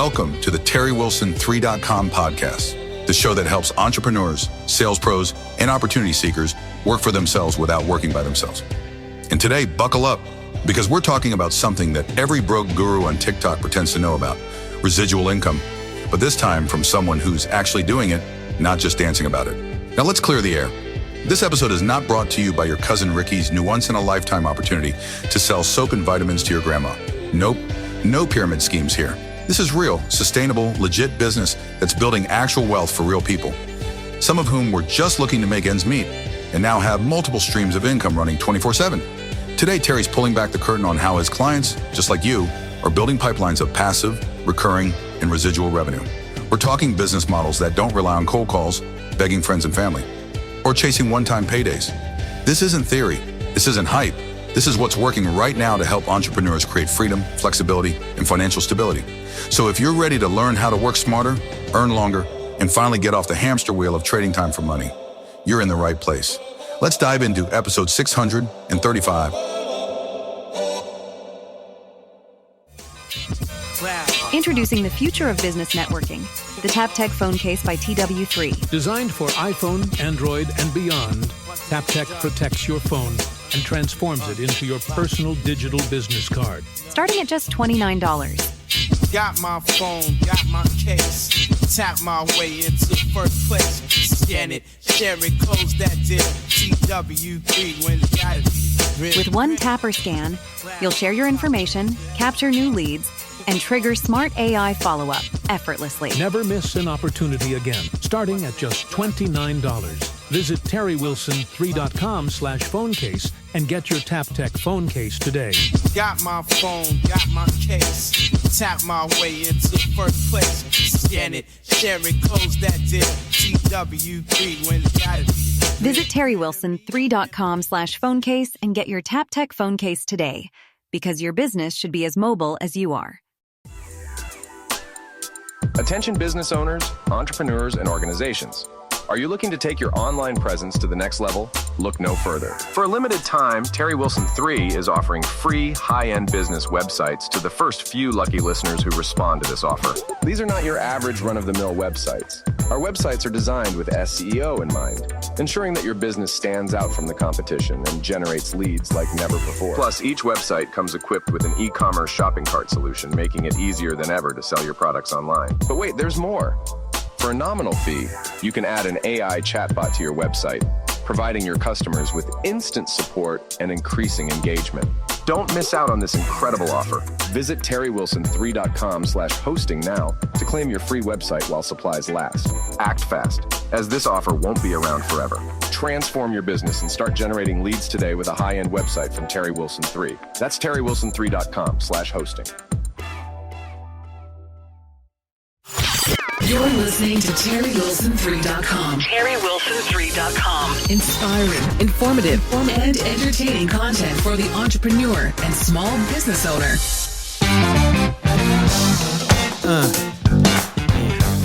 Welcome to the TerryWilson3.com podcast, the show that helps entrepreneurs, sales pros, and opportunity seekers work for themselves without working by themselves. And today, buckle up, because we're talking about something that every broke guru on TikTok pretends to know about, residual income, but this time from someone who's actually doing it, not just dancing about it. Now let's clear the air. This episode is not brought to you by your cousin Ricky's new once-in-a-lifetime opportunity to sell soap and vitamins to your grandma. Nope, no pyramid schemes here. This is real, sustainable, legit business that's building actual wealth for real people, some of whom were just looking to make ends meet and now have multiple streams of income running 24/7. Today, Terry's pulling back the curtain on how his clients, just like you, are building pipelines of passive, recurring, and residual revenue. We're talking business models that don't rely on cold calls, begging friends and family, or chasing one-time paydays. This isn't theory. This isn't hype. This is what's working right now to help entrepreneurs create freedom, flexibility, and financial stability. So if you're ready to learn how to work smarter, earn longer, and finally get off the hamster wheel of trading time for money, you're in the right place. Let's dive into episode 635. Introducing the future of business networking, the TapTech phone case by TW3. Designed for iPhone, Android, and beyond, TapTech protects your phone and transforms it into your personal digital business card. Starting at just $29. Got my phone, got my case. Tap my way into first place. Scan it, share it, close that deal. TW3 when you got it. With one tap or scan, you'll share your information, capture new leads, and trigger smart AI follow-up effortlessly. Never miss an opportunity again. Starting at just $29. Visit TerryWilson3.com/phone case and get your TapTech phone case today. Got my phone, got my case. Tap my way into first place. Scan it, share it, close that deal. TW3 when you got it. Visit TerryWilson3.com/phone case and get your TapTech phone case today, because your business should be as mobile as you are. Attention business owners, entrepreneurs, and organizations. Are you looking to take your online presence to the next level? Look no further. For a limited time, Terry Wilson 3 is offering free high-end business websites to the first few lucky listeners who respond to this offer. These are not your average run-of-the-mill websites. Our websites are designed with SEO in mind, ensuring that your business stands out from the competition and generates leads like never before. Plus, each website comes equipped with an e-commerce shopping cart solution, making it easier than ever to sell your products online. But wait, there's more. For a nominal fee, you can add an AI chatbot to your website, providing your customers with instant support and increasing engagement. Don't miss out on this incredible offer. Visit TerryWilson3.com/hosting now to claim your free website while supplies last. Act fast, as this offer won't be around forever. Transform your business and start generating leads today with a high-end website from Terry Wilson 3. That's TerryWilson3.com/hosting. You're listening to TerryWilson3.com. TerryWilson3.com. Inspiring, informative, and entertaining content for the entrepreneur and small business owner.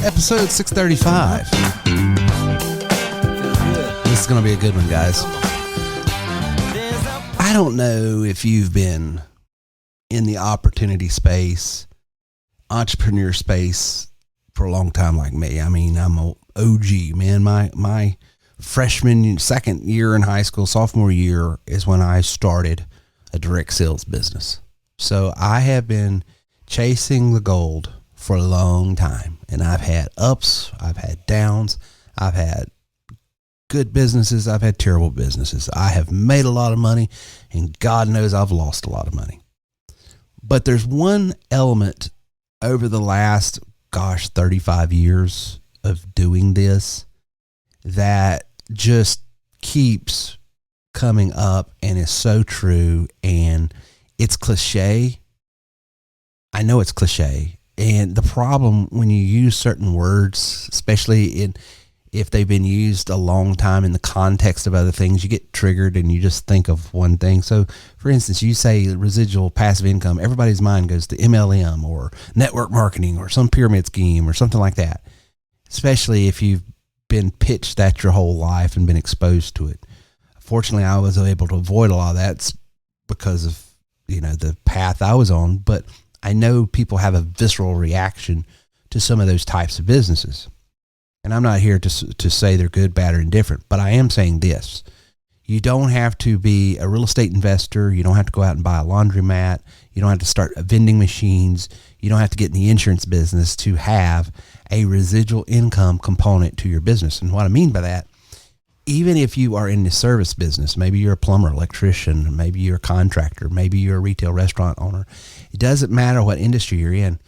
Episode 635. This is going to be a good one, guys. I don't know if you've been in the opportunity space, entrepreneur space, for a long time like me. I mean, I'm a OG, man. My freshman, second year in high school, sophomore year is when I started a direct sales business. So I have been chasing the gold for a long time, and I've had ups, I've had downs, I've had good businesses, I've had terrible businesses. I have made a lot of money, and God knows I've lost a lot of money. But there's one element over the last 35 years of doing this that just keeps coming up and is so true. And it's cliche. I know it's cliche. And the problem when you use certain words, especially if they've been used a long time in the context of other things, you get triggered and you just think of one thing. So for instance, you say residual passive income, everybody's mind goes to MLM or network marketing or some pyramid scheme or something like that, especially if you've been pitched that your whole life and been exposed to it. Fortunately, I was able to avoid a lot of that because of, the path I was on, but I know people have a visceral reaction to some of those types of businesses. And I'm not here to say they're good, bad, or indifferent, but I am saying this. You don't have to be a real estate investor. You don't have to go out and buy a laundromat. You don't have to start vending machines. You don't have to get in the insurance business to have a residual income component to your business. And what I mean by that, even if you are in the service business, maybe you're a plumber, electrician, maybe you're a contractor, maybe you're a retail restaurant owner, it doesn't matter what industry you're in.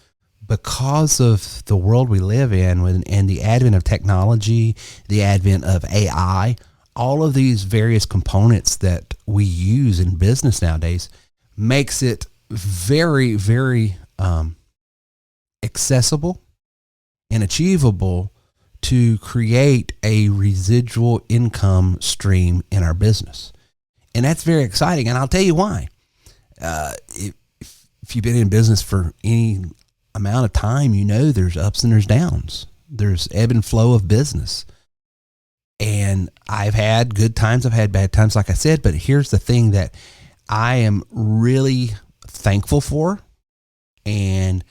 Because of the world we live in and the advent of technology, the advent of AI, all of these various components that we use in business nowadays makes it very, very accessible and achievable to create a residual income stream in our business. And that's very exciting. And I'll tell you why. If you've been in business for any amount of time, you know there's ups and there's downs. There's ebb and flow of business. And I've had good times, I've had bad times, like I said, but here's the thing that I am really thankful for and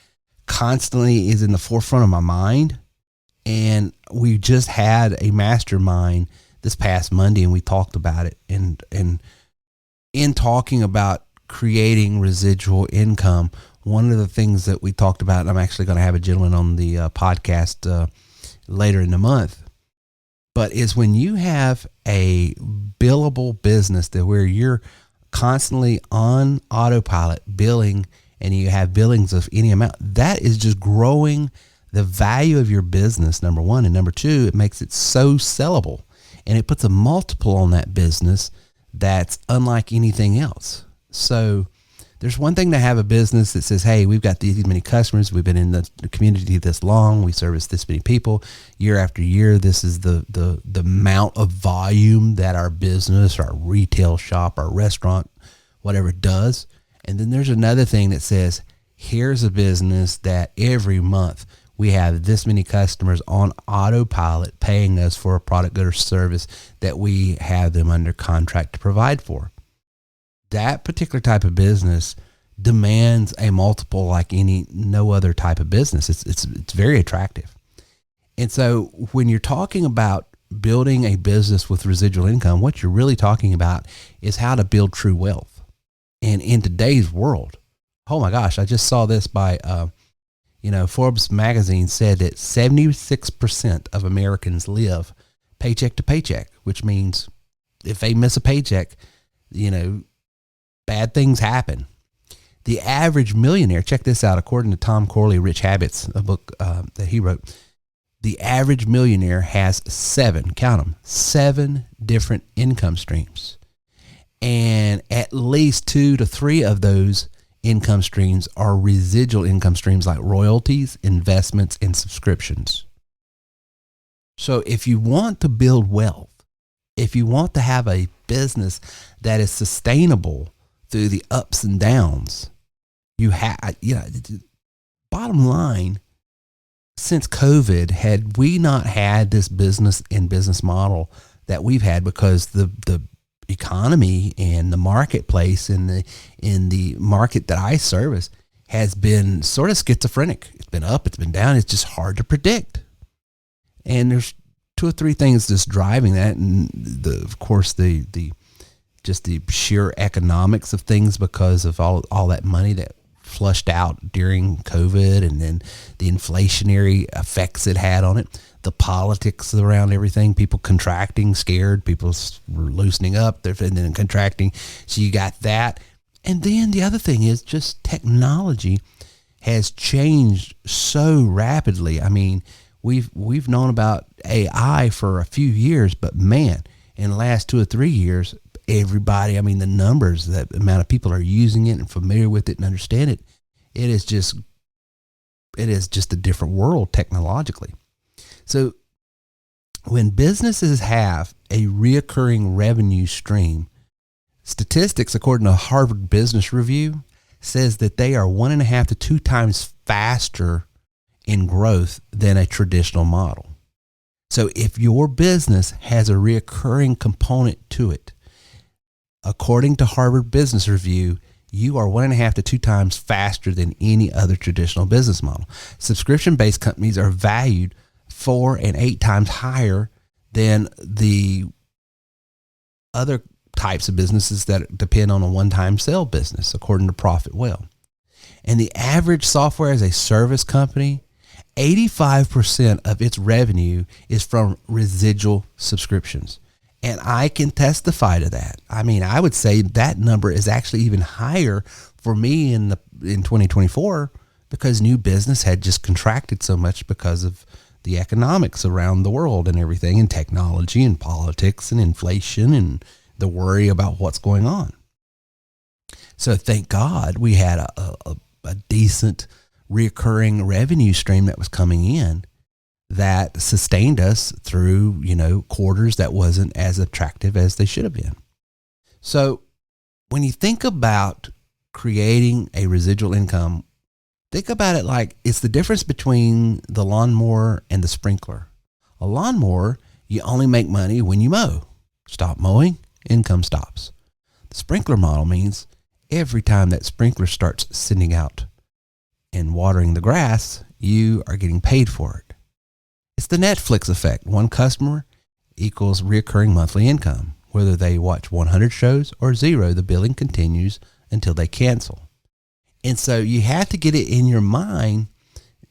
constantly is in the forefront of my mind. And we just had a mastermind this past Monday and we talked about it. And in talking about creating residual income, one of the things that we talked about, and I'm actually going to have a gentleman on the podcast later in the month, but is when you have a billable business that where you're constantly on autopilot billing and you have billings of any amount, that is just growing the value of your business, number one. And number two, it makes it so sellable and it puts a multiple on that business that's unlike anything else. So there's one thing to have a business that says, hey, we've got these many customers. We've been in the community this long. We service this many people year after year. This is the amount of volume that our business, our retail shop, our restaurant, whatever does. And then there's another thing that says, here's a business that every month we have this many customers on autopilot paying us for a product, good, or service that we have them under contract to provide for. That particular type of business demands a multiple like no other type of business. It's very attractive. And so when you're talking about building a business with residual income, what you're really talking about is how to build true wealth. And in today's world, oh my gosh, I just saw this by, Forbes magazine said that 76% of Americans live paycheck to paycheck, which means if they miss a paycheck, bad things happen. The average millionaire, check this out, according to Tom Corley, Rich Habits, a book that he wrote, the average millionaire has 7 different income streams. And at least 2 to 3 of those income streams are residual income streams like royalties, investments, and subscriptions. So if you want to build wealth, if you want to have a business that is sustainable through the ups and downs, bottom line, since COVID, had we not had this business and business model that we've had, because the economy and the marketplace in the market that I service has been sort of schizophrenic. It's been up, it's been down. It's just hard to predict. And there's 2 or 3 things just driving that. And of course, the sheer economics of things because of all that money that flushed out during COVID, and then the inflationary effects it had on it, the politics around everything, people contracting, scared, people loosening up, and then contracting. So you got that. And then the other thing is just technology has changed so rapidly. I mean, we've known about AI for a few years, but man, in the last 2 or 3 years, everybody, the numbers, the amount of people are using it and familiar with it and understand it, it is just a different world technologically. So when businesses have a reoccurring revenue stream, statistics according to Harvard Business Review says that they are 1.5 to 2 times faster in growth than a traditional model. So if your business has a reoccurring component to it, according to Harvard Business Review, you are 1.5 to 2 times faster than any other traditional business model. Subscription-based companies are valued 4 and 8 times higher than the other types of businesses that depend on a one-time sale business, according to ProfitWell. And the average software as a service company, 85% of its revenue is from residual subscriptions. And I can testify to that. I mean, I would say that number is actually even higher for me in 2024 because new business had just contracted so much because of the economics around the world and everything, and technology and politics and inflation and the worry about what's going on. So thank God we had a decent recurring revenue stream that was coming in that sustained us through, quarters that wasn't as attractive as they should have been. So when you think about creating a residual income, think about it like it's the difference between the lawnmower and the sprinkler. A lawnmower, you only make money when you mow. Stop mowing, income stops. The sprinkler model means every time that sprinkler starts sending out and watering the grass, you are getting paid for it. It's the Netflix effect. One customer equals recurring monthly income. Whether they watch 100 shows or 0, the billing continues until they cancel. And so you have to get it in your mind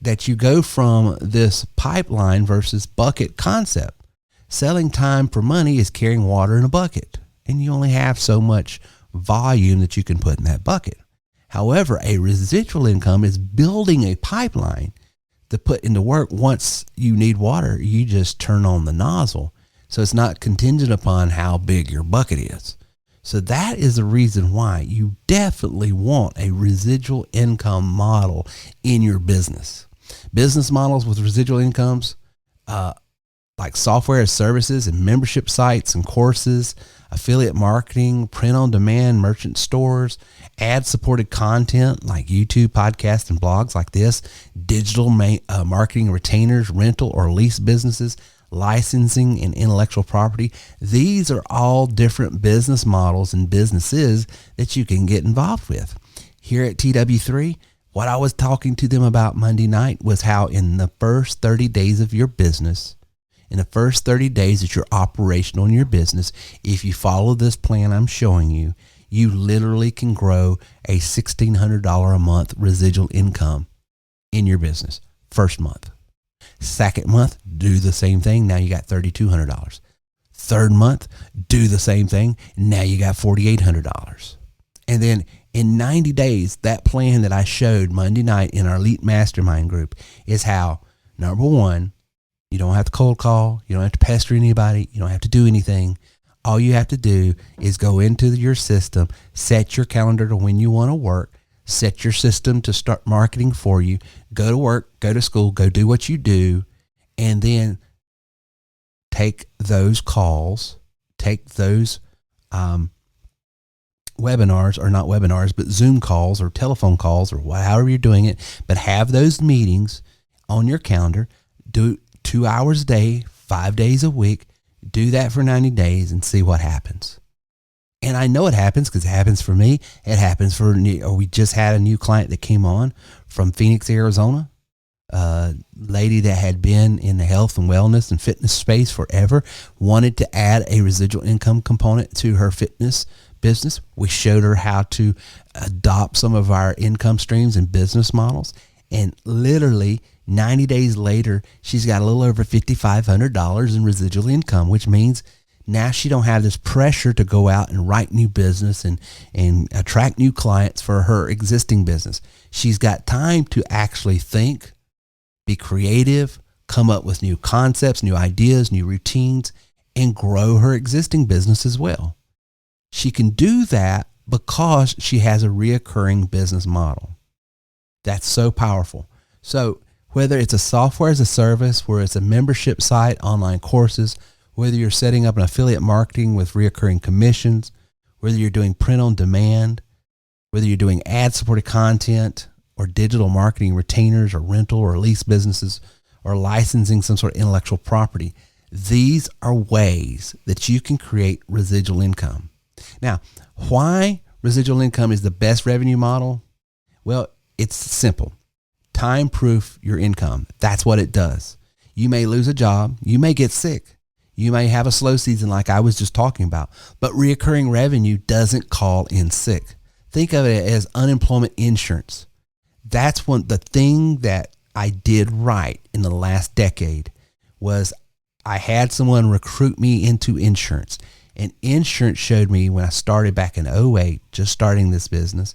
that you go from this pipeline versus bucket concept. Selling time for money is carrying water in a bucket, and you only have so much volume that you can put in that bucket. However, a residual income is building a pipeline to put into work. Once you need water, you just turn on the nozzle. So it's not contingent upon how big your bucket is. So that is the reason why you definitely want a residual income model in your business. Business models with residual incomes, like software as services and membership sites and courses, affiliate marketing, print on demand, merchant stores, ad supported content like YouTube, podcasts, and blogs like this, digital marketing retainers, rental or lease businesses, licensing and intellectual property. These are all different business models and businesses that you can get involved with. Here at TW3, what I was talking to them about Monday night was how in the first 30 days of your business, in the first 30 days that you're operational in your business, if you follow this plan I'm showing you, you literally can grow a $1,600 a month residual income in your business. First month. Second month, do the same thing. Now you got $3,200. Third month, do the same thing. Now you got $4,800. And then in 90 days, that plan that I showed Monday night in our Elite Mastermind group is how, number one, you don't have to cold call. You don't have to pester anybody. You don't have to do anything. All you have to do is go into your system, set your calendar to when you want to work, set your system to start marketing for you, go to work, go to school, go do what you do, and then take those calls, take those webinars, or not webinars, but Zoom calls or telephone calls or however you're doing it, but have those meetings on your calendar. Do 2 hours a day, 5 days a week. Do that for 90 days and see what happens. And I know it happens because it happens for me. It happens for we just had a new client that came on from Phoenix, Arizona. A lady that had been in the health and wellness and fitness space forever, wanted to add a residual income component to her fitness business. We showed her how to adopt some of our income streams and business models. And literally 90 days later, she's got a little over $5,500 in residual income, which means now she don't have this pressure to go out and write new business and attract new clients for her existing business. She's got time to actually think, be creative, come up with new concepts, new ideas, new routines, and grow her existing business as well. She can do that because she has a reoccurring business model. That's so powerful. So whether it's a software as a service, where it's a membership site, online courses, whether you're setting up an affiliate marketing with reoccurring commissions, whether you're doing print on demand, whether you're doing ad supported content or digital marketing retainers or rental or lease businesses or licensing some sort of intellectual property, these are ways that you can create residual income. Now, why residual income is the best revenue model? Well, it's simple. Time proof your income. That's what it does. You may lose a job. You may get sick. You may have a slow season like I was just talking about, but reoccurring revenue doesn't call in sick. Think of it as unemployment insurance. That's the thing that I did right in the last decade was I had someone recruit me into insurance. And insurance showed me when I started back in 2008, just starting this business,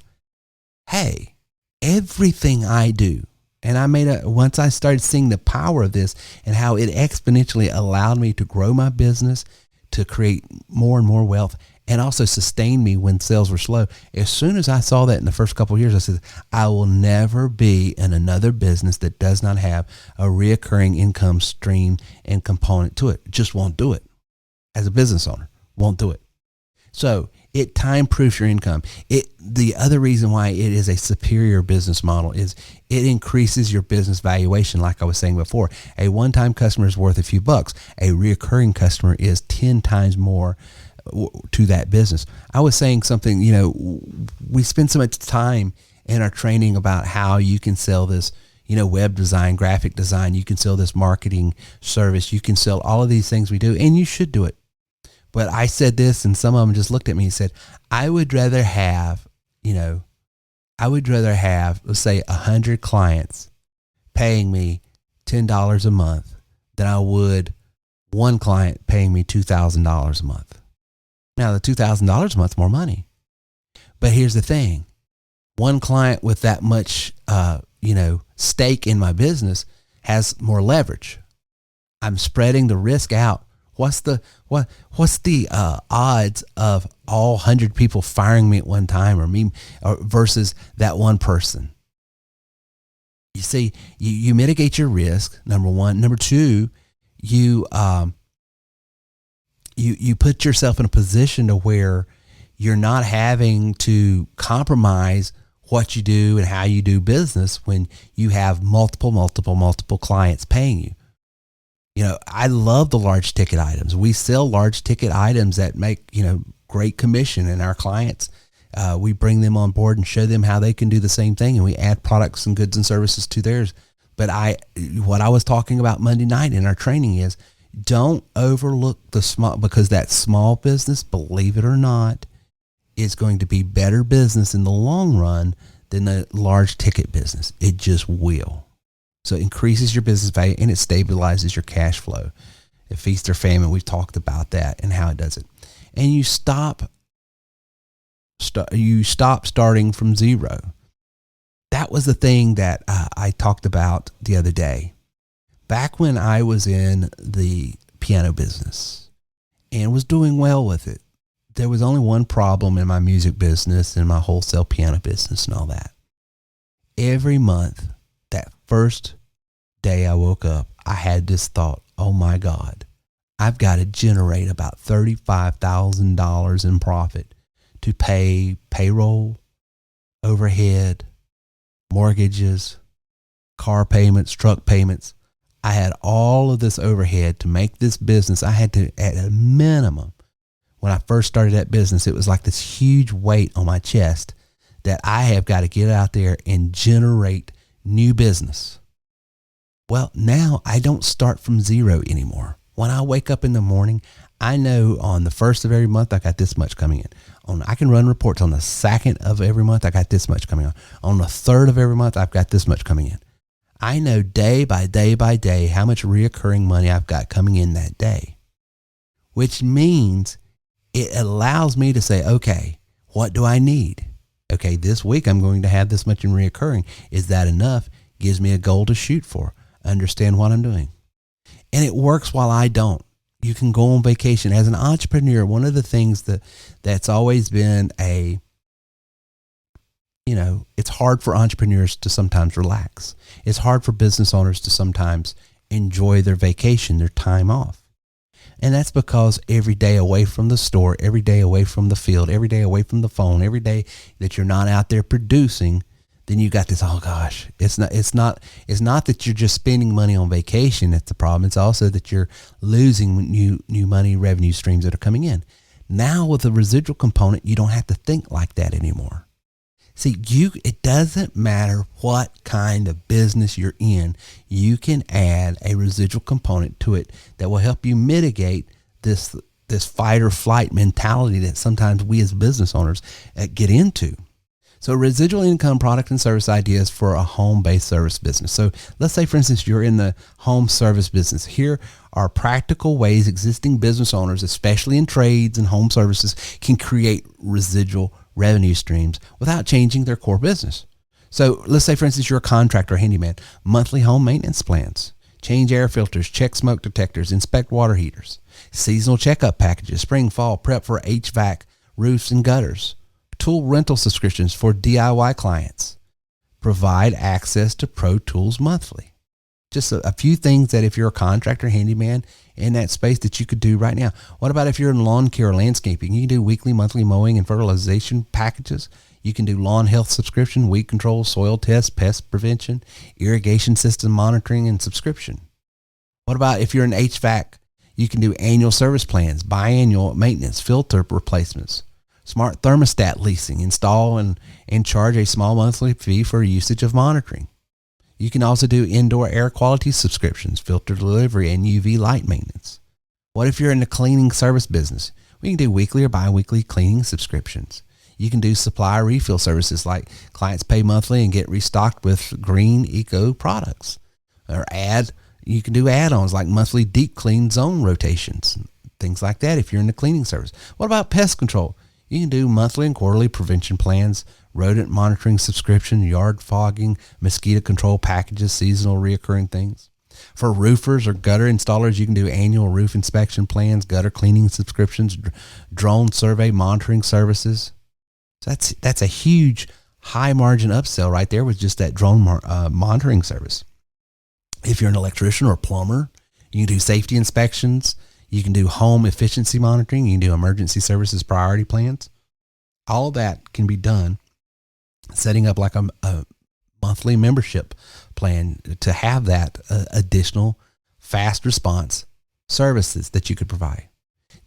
hey, everything I do, and once I started seeing the power of this and how it exponentially allowed me to grow my business, to create more and more wealth, and also sustain me when sales were slow. As soon as I saw that in the first couple of years, I said, I will never be in another business that does not have a reoccurring income stream and component to it. Just won't do it. As a business owner, won't do it. So it time proofs your income. The other reason why it is a superior business model is it increases your business valuation. Like I was saying before, a one-time customer is worth a few bucks. A reoccurring customer is 10 times more to that business. I was saying something, we spend so much time in our training about how you can sell this, web design, graphic design, you can sell this marketing service, you can sell all of these things we do, and you should do it. But I said this, and some of them just looked at me and said, I would rather have, let's say 100 clients paying me $10 a month than I would one client paying me $2,000 a month. Now, the $2,000 a month is more money. But here's the thing. One client with that much, stake in my business has more leverage. I'm spreading the risk out. What's the odds of all 100 people firing me at one time or versus that one person? You see, you mitigate your risk, number one. Number two, you put yourself in a position to where you're not having to compromise what you do and how you do business when you have multiple clients paying you. I love the large ticket items. We sell large ticket items that make, great commission, and our clients, we bring them on board and show them how they can do the same thing. And we add products and goods and services to theirs. But what I was talking about Monday night in our training is don't overlook the small, because that small business, believe it or not, is going to be better business in the long run than the large ticket business. It just will. So it increases your business value and it stabilizes your cash flow. At Feast or Famine, we've talked about that and how it does it. And you stop starting from zero. That was the thing that I talked about the other day. Back when I was in the piano business and was doing well with it, there was only one problem in my music business and my wholesale piano business and all that. Every month, that first day I woke up, I had this thought, oh my God, I've got to generate about $35,000 in profit to pay payroll, overhead, mortgages, car payments, truck payments. I had all of this overhead to make this business. I had to, at a minimum, when I first started that business, it was like this huge weight on my chest that I have got to get out there and generate new business. Well, now I don't start from zero anymore. When I wake up in the morning, I know on the first of every month, I got this much coming in. I can run reports on the second of every month, I got this much coming on. On the third of every month, I've got this much coming in. I know day by day how much reoccurring money I've got coming in that day, which means it allows me to say, okay, what do I need? Okay, this week I'm going to have this much in reoccurring. Is that enough? Gives me a goal to shoot for. Understand what I'm doing. And it works while I don't. You can go on vacation. As an entrepreneur, one of the things that's always been it's hard for entrepreneurs to sometimes relax. It's hard for business owners to sometimes enjoy their vacation, their time off. And that's because every day away from the store, every day away from the field, every day away from the phone, every day that you're not out there producing, then you got this, oh gosh, it's not that you're just spending money on vacation that's the problem. It's also that you're losing new money revenue streams that are coming in. Now with the residual component, you don't have to think like that anymore. See, it doesn't matter what kind of business you're in, you can add a residual component to it that will help you mitigate this fight or flight mentality that sometimes we as business owners get into. So residual income product and service ideas for a home-based service business. So let's say, for instance, you're in the home service business. Here are practical ways existing business owners, especially in trades and home services, can create residual revenue streams without changing their core business. So let's say, for instance, you're a contractor or handyman. Monthly home maintenance plans, change air filters, check smoke detectors, inspect water heaters, seasonal checkup packages, spring, fall, prep for HVAC, roofs and gutters, tool rental subscriptions for DIY clients, provide access to Pro Tools monthly. Just a few things that if you're a contractor, handyman in that space that you could do right now. What about if you're in lawn care or landscaping? You can do weekly, monthly mowing and fertilization packages. You can do lawn health subscription, weed control, soil tests, pest prevention, irrigation system monitoring and subscription. What about if you're in HVAC? You can do annual service plans, biannual maintenance, filter replacements, smart thermostat leasing, install and charge a small monthly fee for usage of monitoring. You can also do indoor air quality subscriptions, filter delivery, and UV light maintenance. What if you're in the cleaning service business? We can do weekly or bi-weekly cleaning subscriptions. You can do supply refill services like clients pay monthly and get restocked with green eco products. Or you can do add-ons like monthly deep clean zone rotations, things like that if you're in the cleaning service. What about pest control? You can do monthly and quarterly prevention plans, rodent monitoring subscription, yard fogging, mosquito control packages, seasonal reoccurring things. For roofers or gutter installers, you can do annual roof inspection plans, gutter cleaning subscriptions, drone survey monitoring services. So that's a huge high margin upsell right there with just that drone monitoring service. If you're an electrician or plumber, you can do safety inspections. You can do home efficiency monitoring. You can do emergency services priority plans. All that can be done setting up like a monthly membership plan to have that additional fast response services that you could provide.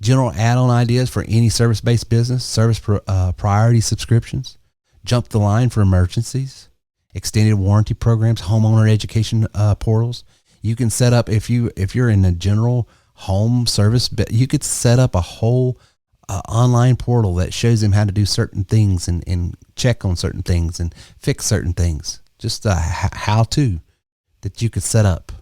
General add-on ideas for any service-based business, service priority subscriptions, jump the line for emergencies, extended warranty programs, homeowner education portals. You can set up, if you're in a general home service, you could set up a whole online portal that shows them how to do certain things and check on certain things and fix certain things. Just a how-to that you could set up.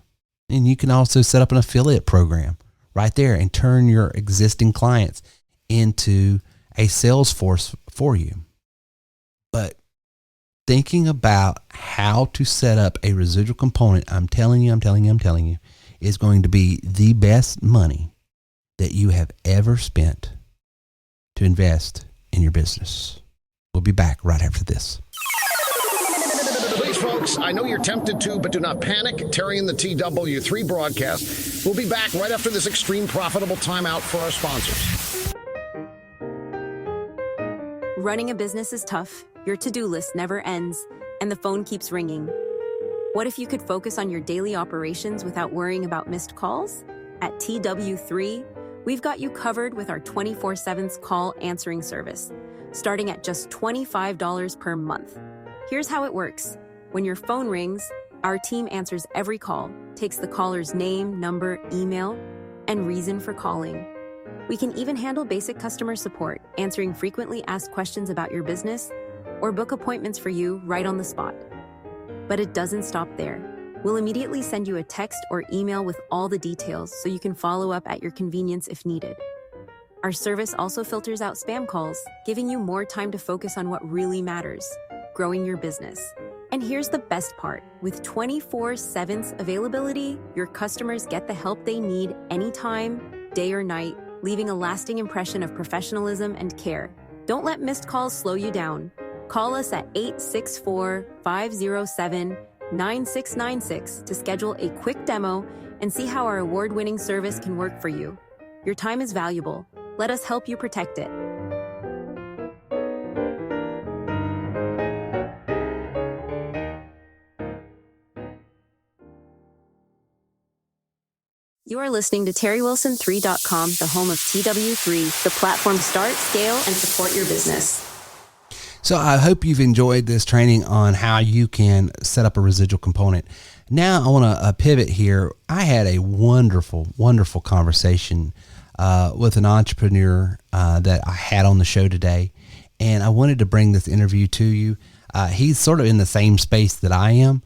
And you can also set up an affiliate program right there and turn your existing clients into a sales force for you. But thinking about how to set up a residual component, I'm telling you, is going to be the best money that you have ever spent to invest in your business. We'll be back right after this. Please, folks, I know you're tempted to, but do not panic. Terry and the TW3 broadcast will be back right after this extreme profitable timeout for our sponsors. Running a business is tough. Your to-do list never ends, and the phone keeps ringing. What if you could focus on your daily operations without worrying about missed calls? At TW3, we've got you covered with our 24/7 call answering service, starting at just $25 per month. Here's how it works. When your phone rings, our team answers every call, takes the caller's name, number, email, and reason for calling. We can even handle basic customer support, answering frequently asked questions about your business, or book appointments for you right on the spot. But it doesn't stop there. We'll immediately send you a text or email with all the details so you can follow up at your convenience if needed. Our service also filters out spam calls, giving you more time to focus on what really matters, growing your business. And here's the best part. With 24/7 availability, your customers get the help they need anytime, day or night, leaving a lasting impression of professionalism and care. Don't let missed calls slow you down. Call us at 864-507-9696 to schedule a quick demo and see how our award-winning service can work for you. Your time is valuable. Let us help you protect it. You're listening to TerryWilson3.com, the home of TW3, the platform to start, scale, and support your business. So I hope you've enjoyed this training on how you can set up a residual component. Now I want to pivot here. I had a wonderful, wonderful conversation with an entrepreneur that I had on the show today, and I wanted to bring this interview to you. He's sort of in the same space that I am.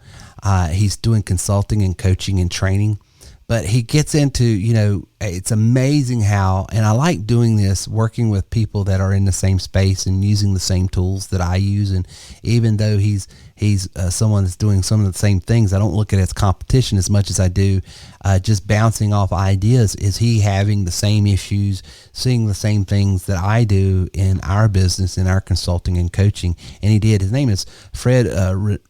He's doing consulting and coaching and training. But he gets into, it's amazing how, and I like doing this, working with people that are in the same space and using the same tools that I use. And even though he's someone that's doing some of the same things, I don't look at it as competition as much as I do just bouncing off ideas. Is he having the same issues, seeing the same things that I do in our business, in our consulting and coaching? And he did. His name is Fred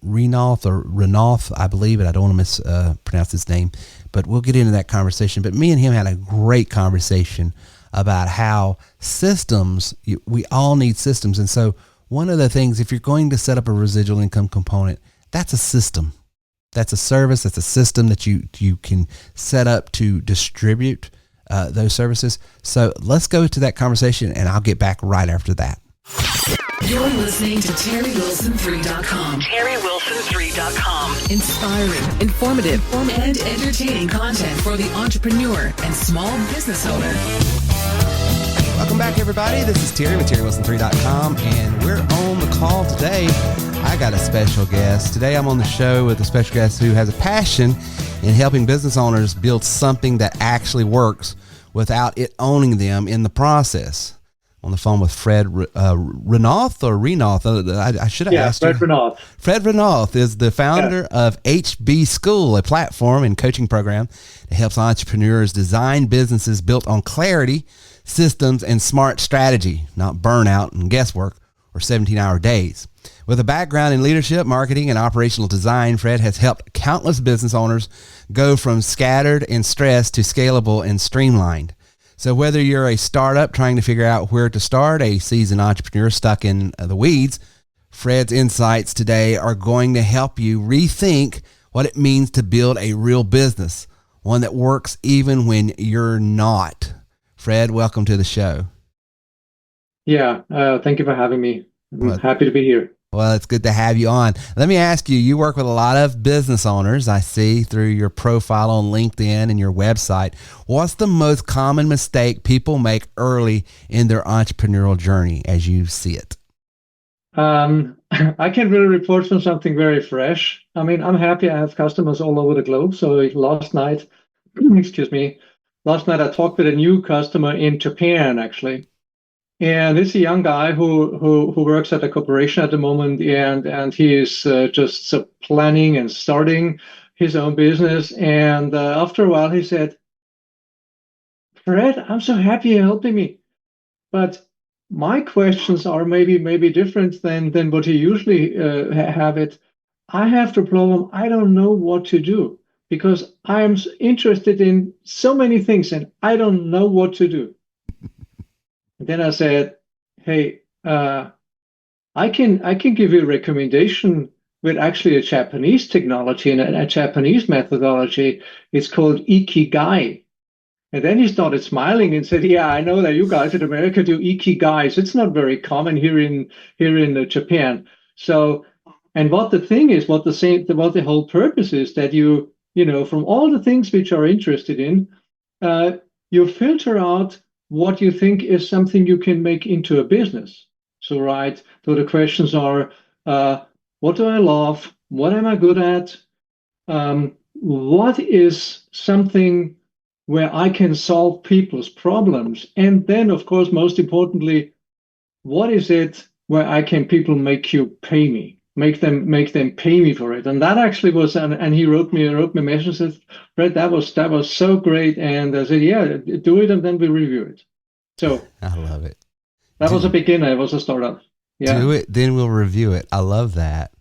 Renoff, I believe it. I don't want to mispronounce his name. But we'll get into that conversation. But me and him had a great conversation about how systems, we all need systems. And so one of the things, if you're going to set up a residual income component, that's a system. That's a service. That's a system that you can set up to distribute those services. So let's go to that conversation, and I'll get back right after that. You're listening to TerryWilson3.com. TerryWilson3.com. Inspiring, informative, and entertaining content for the entrepreneur and small business owner. Welcome back, everybody. This is Terry with TerryWilson3.com, and we're on the call today. I got a special guest. Today I'm on the show with a special guest who has a passion in helping business owners build something that actually works without it owning them in the process. On the phone with Fred Renoff or Renoff. I should have asked Fred you. Renoff. Fred Renoff is the founder of HB School, a platform and coaching program that helps entrepreneurs design businesses built on clarity, systems, and smart strategy, not burnout and guesswork or 17-hour days. With a background in leadership, marketing, and operational design, Fred has helped countless business owners go from scattered and stressed to scalable and streamlined. So whether you're a startup trying to figure out where to start, a seasoned entrepreneur stuck in the weeds, Fred's insights today are going to help you rethink what it means to build a real business, one that works even when you're not. Fred, welcome to the show. Yeah, thank you for having me. I'm happy to be here. Well, it's good to have you on. Let me ask you, you work with a lot of business owners, I see, through your profile on LinkedIn and your website. What's the most common mistake people make early in their entrepreneurial journey as you see it? I can really report from something very fresh. I mean, I'm happy I have customers all over the globe. So last night, I talked with a new customer in Japan, actually. And it's a young guy who works at a corporation at the moment, and he is just planning and starting his own business. And after a while, he said, "Fred, I'm so happy you're helping me, but my questions are maybe different than what you usually have it. I have the problem. I don't know what to do because I am interested in so many things, and I don't know what to do." Then I said, "Hey, I can give you a recommendation with actually a Japanese technology and a Japanese methodology. It's called Ikigai." And then he started smiling and said, "Yeah, I know that you guys in America do Ikigais. It's not very common here in Japan." So, and what the whole purpose is that you from all the things which are interested in, you filter out what you think is something you can make into a business. So the questions are, what do I love? What am I good at? What is something where I can solve people's problems? And then, of course, most importantly, what is it where I can people make you pay me? Make them pay me for it. And that actually was, and he wrote me a message and said, "Fred, that was so great." And I said, "Yeah, do it, and then we review it." So I love it. That was a beginner. It was a startup. Yeah. Do it, then we'll review it. I love that.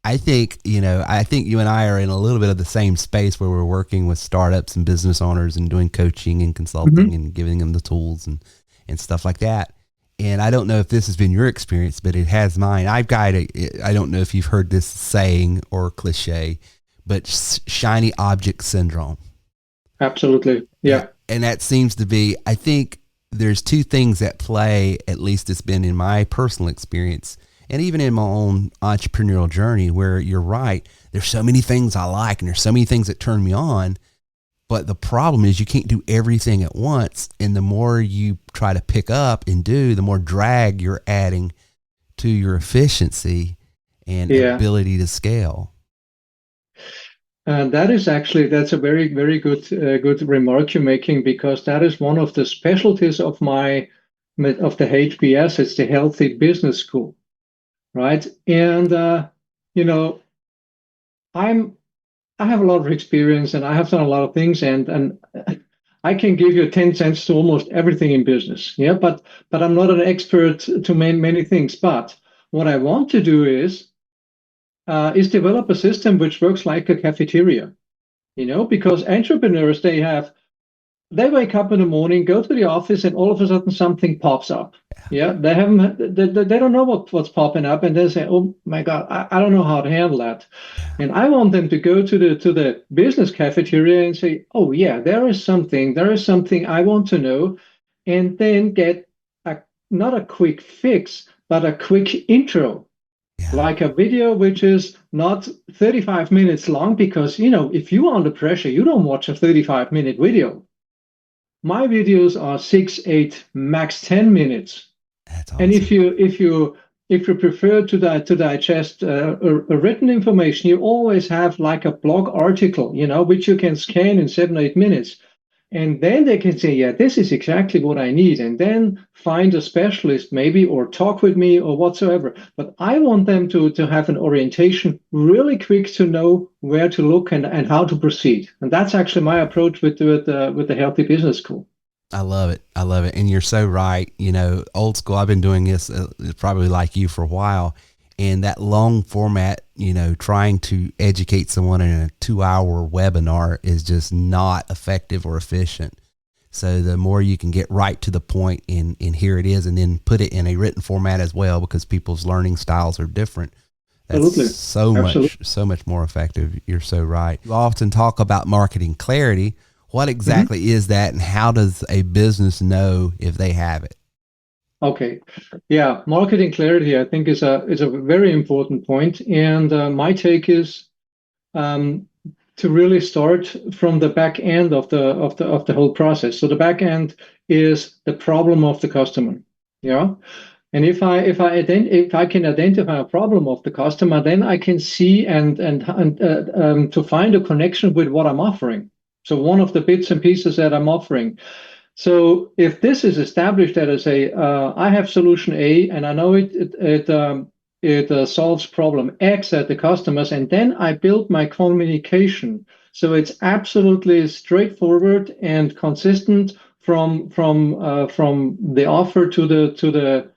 I think you and I are in a little bit of the same space where we're working with startups and business owners and doing coaching and consulting and giving them the tools and stuff like that. And I don't know if this has been your experience, but it has mine. I don't know if you've heard this saying or cliche, but shiny object syndrome. Absolutely. Yeah. And that seems to be, I think there's two things at play, at least it's been in my personal experience and even in my own entrepreneurial journey, where you're right. There's so many things I like and there's so many things that turn me on. But the problem is you can't do everything at once. And the more you try to pick up and do, the more drag you're adding to your efficiency and ability to scale. That is actually, that's a very, very good remark you're making, because that is one of the specialties of the HBS. It's the Healthy Business School, right? And you know, I have a lot of experience and I have done a lot of things, and I can give you 10 cents to almost everything in business. Yeah, but I'm not an expert to many things. But what I want to do is develop a system which works like a cafeteria, because entrepreneurs, they wake up in the morning, go to the office, and all of a sudden something pops up. Yeah, they don't know what's popping up, and they say, "Oh my God, I don't know how to handle that." And I want them to go to the business cafeteria and say, "Oh yeah, there is something I want to know," and then get not a quick fix, but a quick intro. Like a video which is not 35 minutes long, because if you're under pressure, you don't watch a 35-minute video. My videos are 6, 8, max 10 minutes. That's awesome. And if you prefer to digest a written information, you always have like a blog article, which you can scan in 7, 8 minutes. And then they can say, yeah, this is exactly what I need. And then find a specialist maybe, or talk with me or whatsoever. But I want them to have an orientation really quick to know where to look and how to proceed. And that's actually my approach with the Healthy Business School. I love it. I love it. And you're so right. Old school, I've been doing this probably like you for a while. And that long format, trying to educate someone in a 2-hour webinar is just not effective or efficient. So the more you can get right to the point and here it is, and then put it in a written format as well, because people's learning styles are different. That's Absolutely. so much more effective. You're so right. You often talk about marketing clarity. What exactly is that, and how does a business know if they have it? Okay. Yeah. Marketing clarity, I think, is a very important point. And my take is to really start from the back end of the whole process. So the back end is the problem of the customer. Yeah. And if I can identify a problem of the customer, then I can see and to find a connection with what I'm offering. So one of the bits and pieces that I'm offering. So if this is established that I say, I have solution A and I know it solves problem X at the customers, and then I build my communication. So it's absolutely straightforward and consistent from the offer to the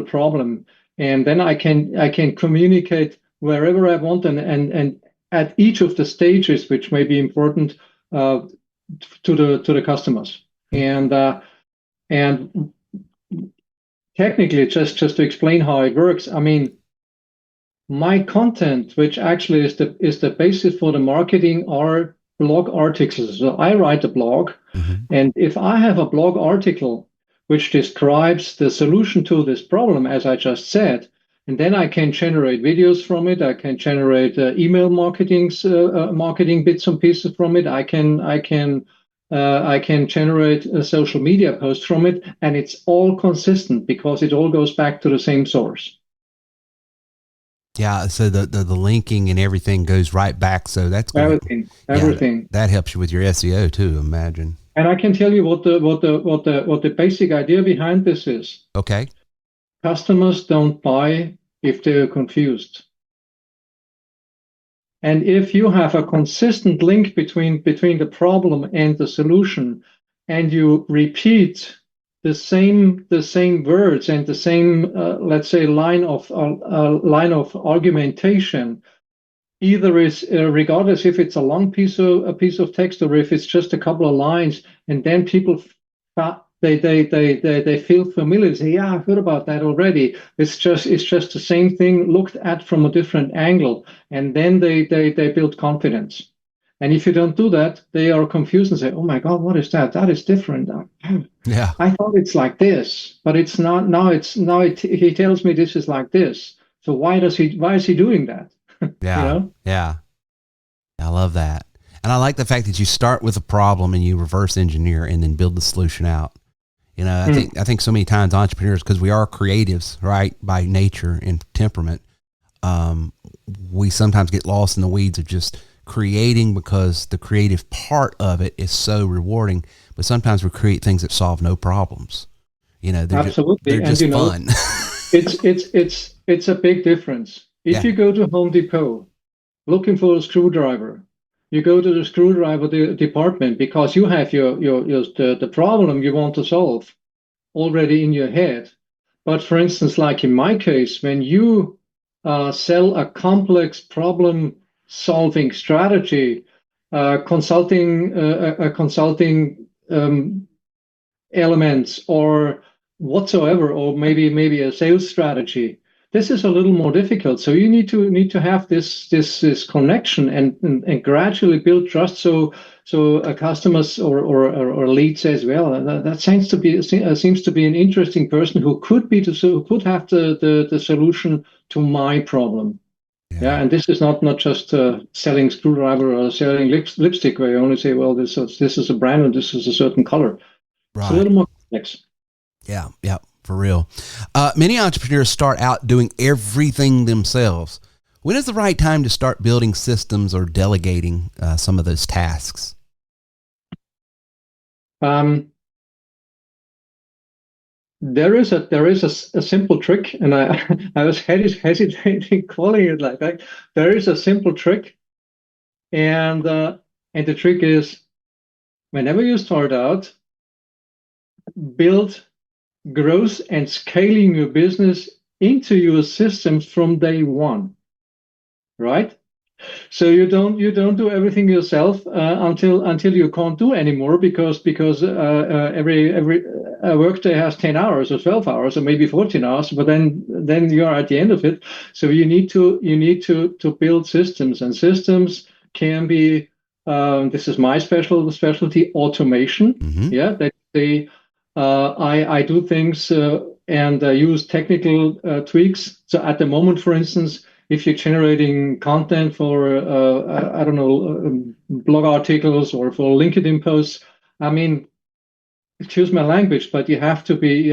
problem, and then I can communicate wherever I want and at each of the stages, which may be important. To the customers, and technically, just to explain how it works, I mean, my content, which actually is the basis for the marketing, are blog articles. So I write a blog, and if I have a blog article which describes the solution to this problem, as I just said, and then I can generate videos from it. I can generate email marketing bits and pieces from it. I can generate a social media post from it, and it's all consistent because it all goes back to the same source. Yeah, so the linking and everything goes right back. So that's everything. Yeah, that helps you with your SEO too. Imagine. And I can tell you what the basic idea behind this is. Okay. Customers don't buy if they're confused. And if you have a consistent link between the problem and the solution, and you repeat the same words and the same let's say line of argumentation, either is regardless if it's a long piece of text or if it's just a couple of lines, and then people they feel familiar. They say, yeah, I've heard about that already. It's just the same thing looked at from a different angle, and then they build confidence. And if you don't do that, they are confused and say, "Oh my God, what is that? That is different. Yeah. I thought it's like this, but it's not. He tells me this is like this. So why is he doing that?" Yeah. You know? Yeah. I love that. And I like the fact that you start with a problem and you reverse engineer and then build the solution out. You know, I think so many times entrepreneurs, because we are creatives, right, by nature and temperament, we sometimes get lost in the weeds of just creating because the creative part of it is so rewarding. But sometimes we create things that solve no problems. You know, Absolutely. They're just and fun. it's a big difference. If you go to Home Depot looking for a screwdriver, you go to the screwdriver department because you have the problem you want to solve already in your head. But for instance, like in my case, when you sell a complex problem solving strategy, consulting elements or whatsoever, or maybe a sales strategy, this is a little more difficult. So you need to have this connection and gradually build trust. So customers or leads as well. That seems to be an interesting person who could have the solution to my problem. Yeah, and this is not just selling screwdriver or selling lipstick, where you only say, well, this is a brand and this is a certain color. Right. It's a little more complex. Yeah, for real. Many entrepreneurs start out doing everything themselves. When is the right time to start building systems or delegating some of those tasks? There is a simple trick, and I was hesitating calling it like that. There is a simple trick, and the trick is, whenever you start out, build growth and scaling your business into your systems from day one, right? So you don't do everything yourself until you can't do anymore because every workday has 10 hours or 12 hours or maybe 14 hours, but then you are at the end of it. So you need to build systems, and systems can be this is my specialty, automation. Mm-hmm. Yeah, that I do things and use technical tweaks. So at the moment, for instance, if you're generating content for I don't know, blog articles or for LinkedIn posts, I mean, excuse my language, but you have to be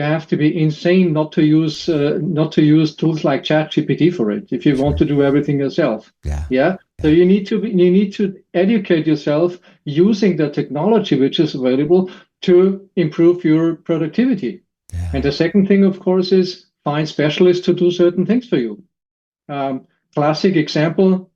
insane not to use tools like ChatGPT for it if you want to do everything yourself. Yeah. So you need to educate yourself using the technology which is available to improve your productivity. Yeah. And the second thing, of course, is find specialists to do certain things for you. Classic example.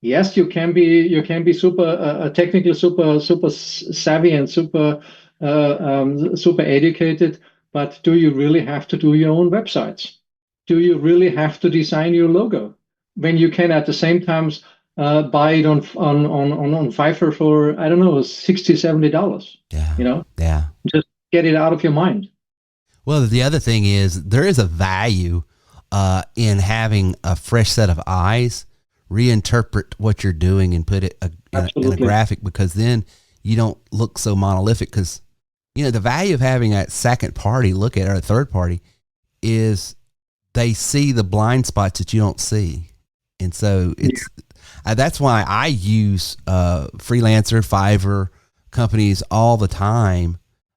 Yes, you can be super technical, super savvy, and super educated. But do you really have to do your own websites? Do you really have to design your logo when you can at the same time buy it on Fiverr for, I don't know, $60, $70? Yeah. You know? Yeah. Just get it out of your mind. Well, the other thing is there is a value in having a fresh set of eyes reinterpret what you're doing and put it in a graphic, because then you don't look so monolithic. Because, you know, the value of having a second party look at it, or a third party, is they see the blind spots that you don't see. And so it's that's why I use freelancer, Fiverr companies all the time.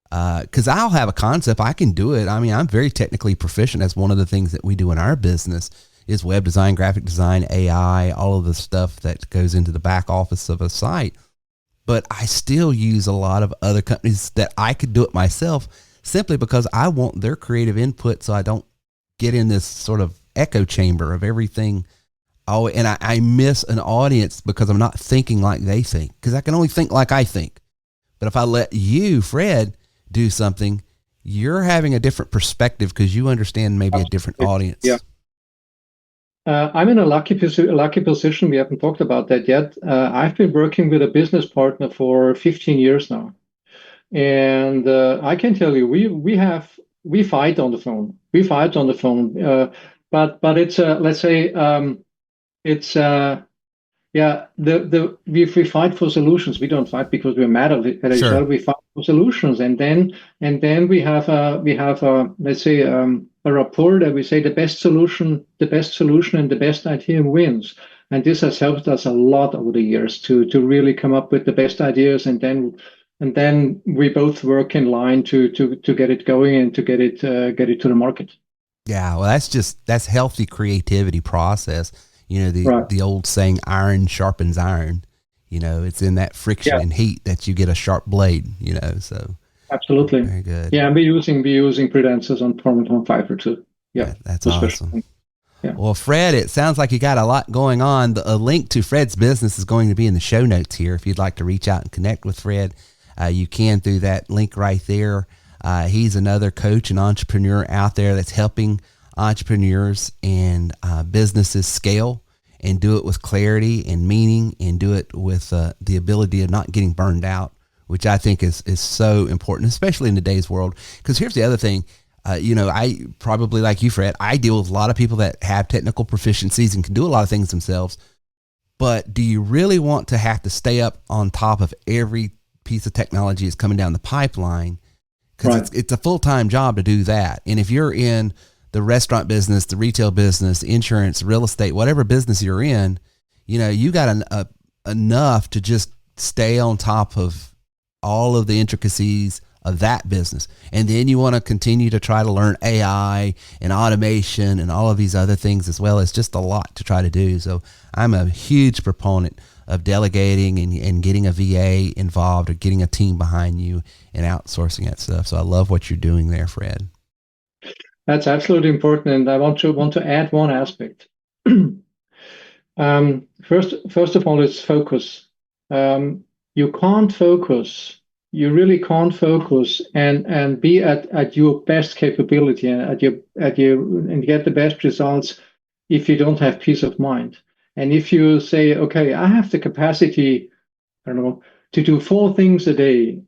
Because I'll have a concept, I can do it. I mean, I'm very technically proficient. That's one of the things that we do in our business is web design, graphic design, AI, all of the stuff that goes into the back office of a site. But I still use a lot of other companies that I could do it myself simply because I want their creative input, so I don't get in this sort of echo chamber of everything. Oh, and I miss an audience because I'm not thinking like they think, because I can only think like I think. But if I let you, Fred, do something, you're having a different perspective because you understand maybe a different audience. Yeah. I'm in a lucky position. We haven't talked about that yet. I've been working with a business partner for 15 years now, and I can tell you, we fight on the phone. But it's let's say it's Yeah, we fight for solutions. We don't fight because we're mad at each Sure. other. We fight for solutions, and then we have a let's say a rapport that we say the best solution, and the best idea wins. And this has helped us a lot over the years to really come up with the best ideas, and then we both work in line to get it going and to get it to the market. Yeah, well, that's healthy creativity process. You know, the old saying, iron sharpens iron. You know, it's in that friction and heat that you get a sharp blade, you know, so. Absolutely. Very good. Yeah, and we're using predensors on Formaton Fiber too. Yeah, that's awesome. Yeah. Well, Fred, it sounds like you got a lot going on. A link to Fred's business is going to be in the show notes here. If you'd like to reach out and connect with Fred, you can through that link right there. He's another coach and entrepreneur out there that's helping entrepreneurs and businesses scale and do it with clarity and meaning, and do it with the ability of not getting burned out, which I think is so important, especially in today's world. Because here's the other thing, you know, I probably like you, Fred, I deal with a lot of people that have technical proficiencies and can do a lot of things themselves. But do you really want to have to stay up on top of every piece of technology that's coming down the pipeline? Because it's a full-time job to do that. And if you're in the restaurant business, the retail business, insurance, real estate, whatever business you're in, you know, you got enough to just stay on top of all of the intricacies of that business. And then you want to continue to try to learn AI and automation and all of these other things as well. It's just a lot to try to do. So I'm a huge proponent of delegating and getting a VA involved, or getting a team behind you and outsourcing that stuff. So I love what you're doing there, Fred. That's absolutely important, and I want to add one aspect. First of all, it's focus. You can't focus. You really can't focus and be at your best capability and and get the best results if you don't have peace of mind. And if you say, okay, I have the capacity, I don't know, to do 4 things a day,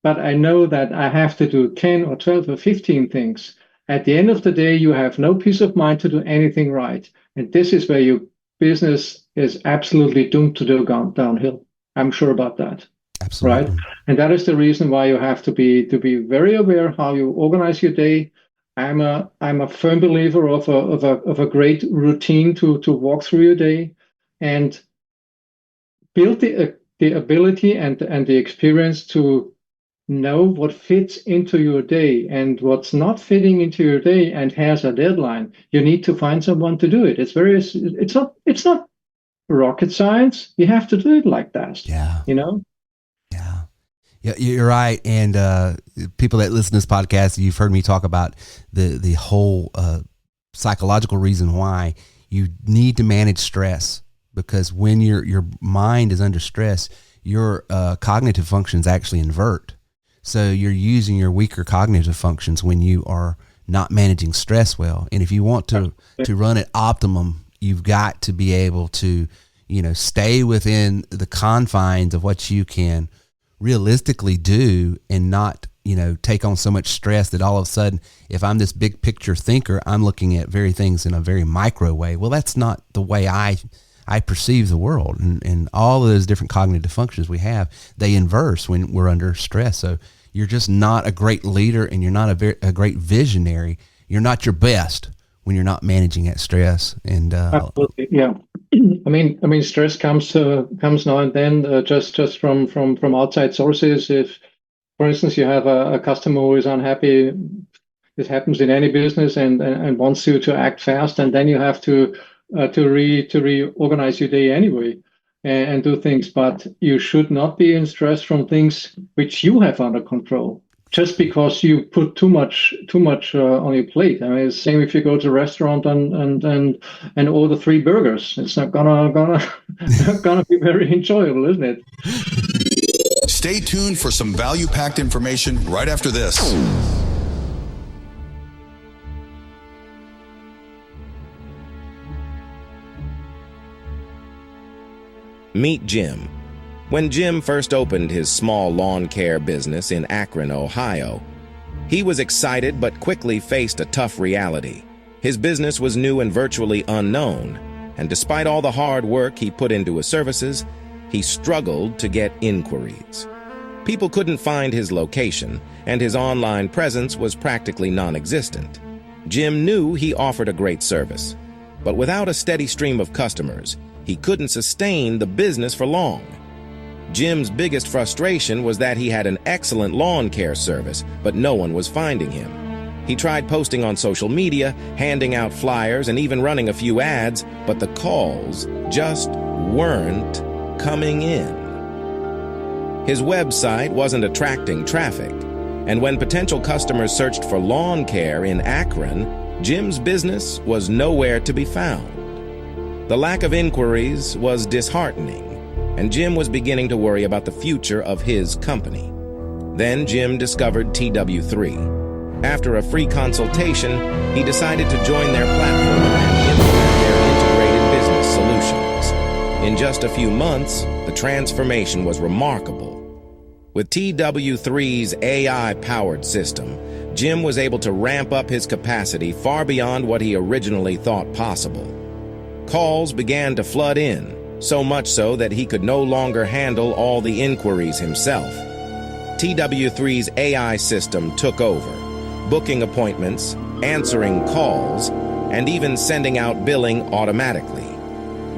but I know that I have to do 10 or 12 or 15 things. At the end of the day, you have no peace of mind to do anything right. And this is where your business is absolutely doomed to go downhill. I'm sure about that. Absolutely. Right? And that is the reason why you have to be very aware how you organize your day. I'm a firm believer of a great routine to walk through your day, and build the ability and the experience to know what fits into your day, and what's not fitting into your day and has a deadline. You need to find someone to do it. It's not rocket science. You have to do it like that. Yeah. You know? Yeah, you're right. And people that listen to this podcast, you've heard me talk about the whole psychological reason why you need to manage stress, because when your mind is under stress, your cognitive functions actually invert. So you're using your weaker cognitive functions when you are not managing stress well. And if you want to run at optimum, you've got to be able to, you know, stay within the confines of what you can realistically do, and not, you know, take on so much stress that all of a sudden, if I'm this big picture thinker, I'm looking at very things in a very micro way. Well, that's not the way I perceive the world, and all of those different cognitive functions we have, they inverse when we're under stress. So you're just not a great leader, and you're not a great visionary. You're not your best when you're not managing that stress. And absolutely, yeah. I mean, stress comes now and then, just from outside sources. If, for instance, you have a customer who is unhappy, this happens in any business, and wants you to act fast, and then you have to reorganize your day anyway, and do things. But you should not be in stress from things which you have under control, just because you put too much on your plate. I mean, it's the same if you go to a restaurant and order 3 burgers. It's not gonna be very enjoyable, isn't it? Stay tuned for some value-packed information right after this. Meet Jim. When Jim first opened his small lawn care business in Akron, Ohio, he was excited but quickly faced a tough reality. His business was new and virtually unknown, and despite all the hard work he put into his services, he struggled to get inquiries. People couldn't find his location, and his online presence was practically non-existent. Jim knew he offered a great service, but without a steady stream of customers, he couldn't sustain the business for long. Jim's biggest frustration was that he had an excellent lawn care service, but no one was finding him. He tried posting on social media, handing out flyers, and even running a few ads, but the calls just weren't coming in. His website wasn't attracting traffic, and when potential customers searched for lawn care in Akron, Jim's business was nowhere to be found. The lack of inquiries was disheartening, and Jim was beginning to worry about the future of his company. Then Jim discovered TW3. After a free consultation, he decided to join their platform and implement their integrated business solutions. In just a few months, the transformation was remarkable. With TW3's AI-powered system, Jim was able to ramp up his capacity far beyond what he originally thought possible. Calls began to flood in, so much so that he could no longer handle all the inquiries himself. TW3's AI system took over, booking appointments, answering calls, and even sending out billing automatically.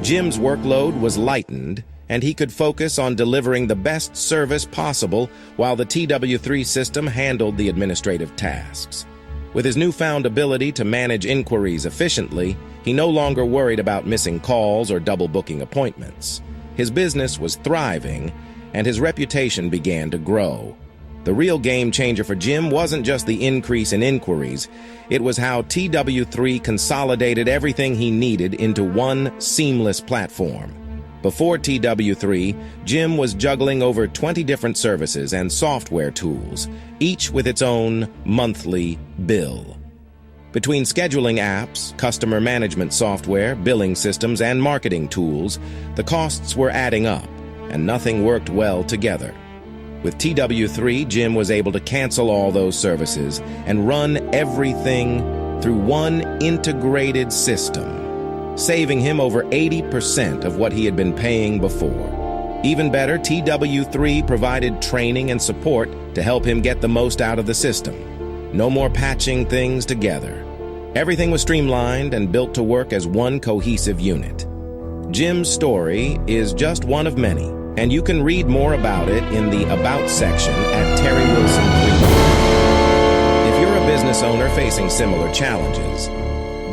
Jim's workload was lightened, and he could focus on delivering the best service possible while the TW3 system handled the administrative tasks. With his newfound ability to manage inquiries efficiently, he no longer worried about missing calls or double booking appointments. His business was thriving, and his reputation began to grow. The real game changer for Jim wasn't just the increase in inquiries, it was how TW3 consolidated everything he needed into one seamless platform. Before TW3, Jim was juggling over 20 different services and software tools, each with its own monthly bill. Between scheduling apps, customer management software, billing systems, and marketing tools, the costs were adding up, and nothing worked well together. With TW3, Jim was able to cancel all those services and run everything through one integrated system, saving him over 80% of what he had been paying before. Even better, TW3 provided training and support to help him get the most out of the system. No more patching things together. Everything was streamlined and built to work as one cohesive unit. Jim's story is just one of many, and you can read more about it in the About section at Terry Wilson 3. If you're a business owner facing similar challenges,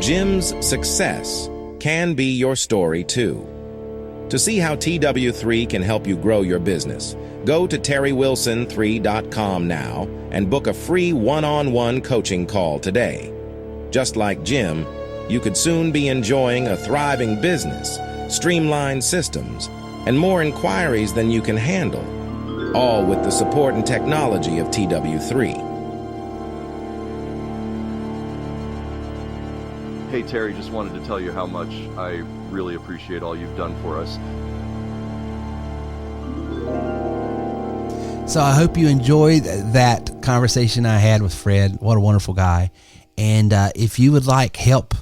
Jim's success can be your story too. To see how TW3 can help you grow your business, go to terrywilson3.com now and book a free one-on-one coaching call today. Just like Jim, you could soon be enjoying a thriving business, streamlined systems, and more inquiries than you can handle, all with the support and technology of TW3. Hey Terry, just wanted to tell you how much I really appreciate all you've done for us. So I hope you enjoyed that conversation I had with Fred. What a wonderful guy. And if you would like help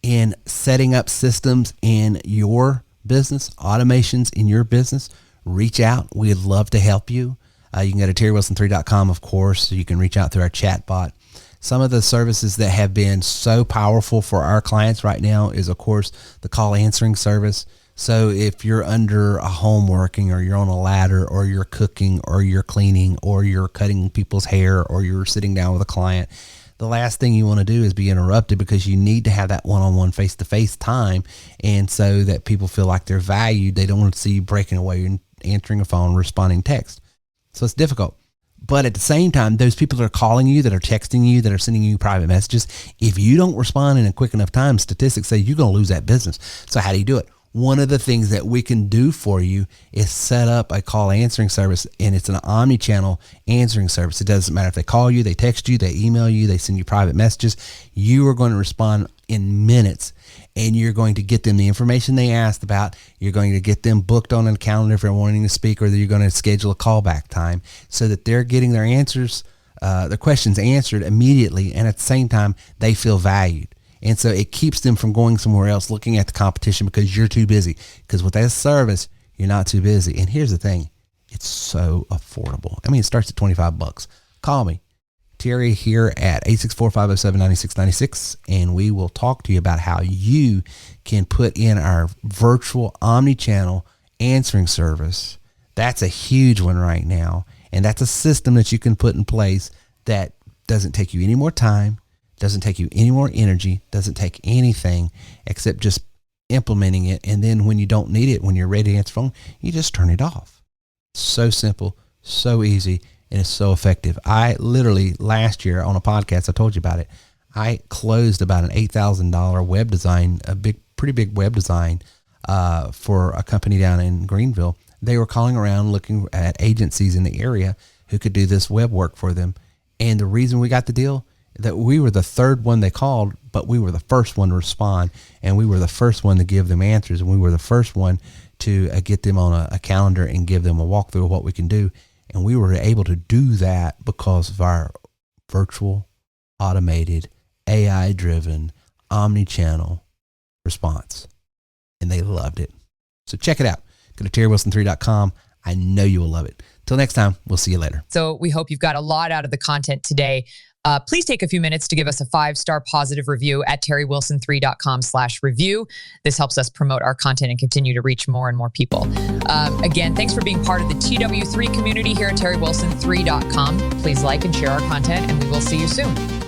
in setting up systems in your business, automations in your business, reach out. We'd love to help you. You can go to terrywilson3.com, of course. So you can reach out through our chat bot. Some of the services that have been so powerful for our clients right now is, of course, the call answering service. So if you're under a home working, or you're on a ladder, or you're cooking, or you're cleaning, or you're cutting people's hair, or you're sitting down with a client, the last thing you want to do is be interrupted, because you need to have that one-on-one face-to-face time. And so that people feel like they're valued. They don't want to see you breaking away and answering a phone, responding text. So it's difficult. But at the same time, those people that are calling you, that are texting you, that are sending you private messages, if you don't respond in a quick enough time, statistics say you're going to lose that business. So how do you do it? One of the things that we can do for you is set up a call answering service, and it's an omni-channel answering service. It doesn't matter if they call you, they text you, they email you, they send you private messages. You are going to respond in minutes, and you're going to get them the information they asked about. You're going to get them booked on a calendar if they're wanting to speak, or you're going to schedule a callback time so that they're getting their answers, their questions answered immediately, and at the same time, they feel valued. And so it keeps them from going somewhere else, looking at the competition because you're too busy. Because with that service, you're not too busy. And here's the thing. It's so affordable. I mean, it starts at $25. Call me, Terry, here at 864-507-9696, and we will talk to you about how you can put in our virtual omni-channel answering service. That's a huge one right now. And that's a system that you can put in place that doesn't take you any more time, doesn't take you any more energy, doesn't take anything except just implementing it. And then when you don't need it, when you're ready to answer the phone, you just turn it off. So simple, so easy, and it's so effective. I literally last year on a podcast, I told you about it. I closed about an $8,000 web design, pretty big web design for a company down in Greenville. They were calling around looking at agencies in the area who could do this web work for them. And the reason we got the deal, that we were the third one they called, but we were the first one to respond, and we were the first one to give them answers, and we were the first one to get them on a calendar and give them a walkthrough of what we can do. And we were able to do that because of our virtual, automated, AI-driven, omni-channel response. And they loved it. So check it out. Go to TerryWilson3.com. I know you will love it. Till next time, we'll see you later. So we hope you've got a lot out of the content today. Please take a few minutes to give us a 5-star positive review at TerryWilson3.com/review. This helps us promote our content and continue to reach more and more people. Again, thanks for being part of the TW3 community here at TerryWilson3.com. Please like and share our content, and we will see you soon.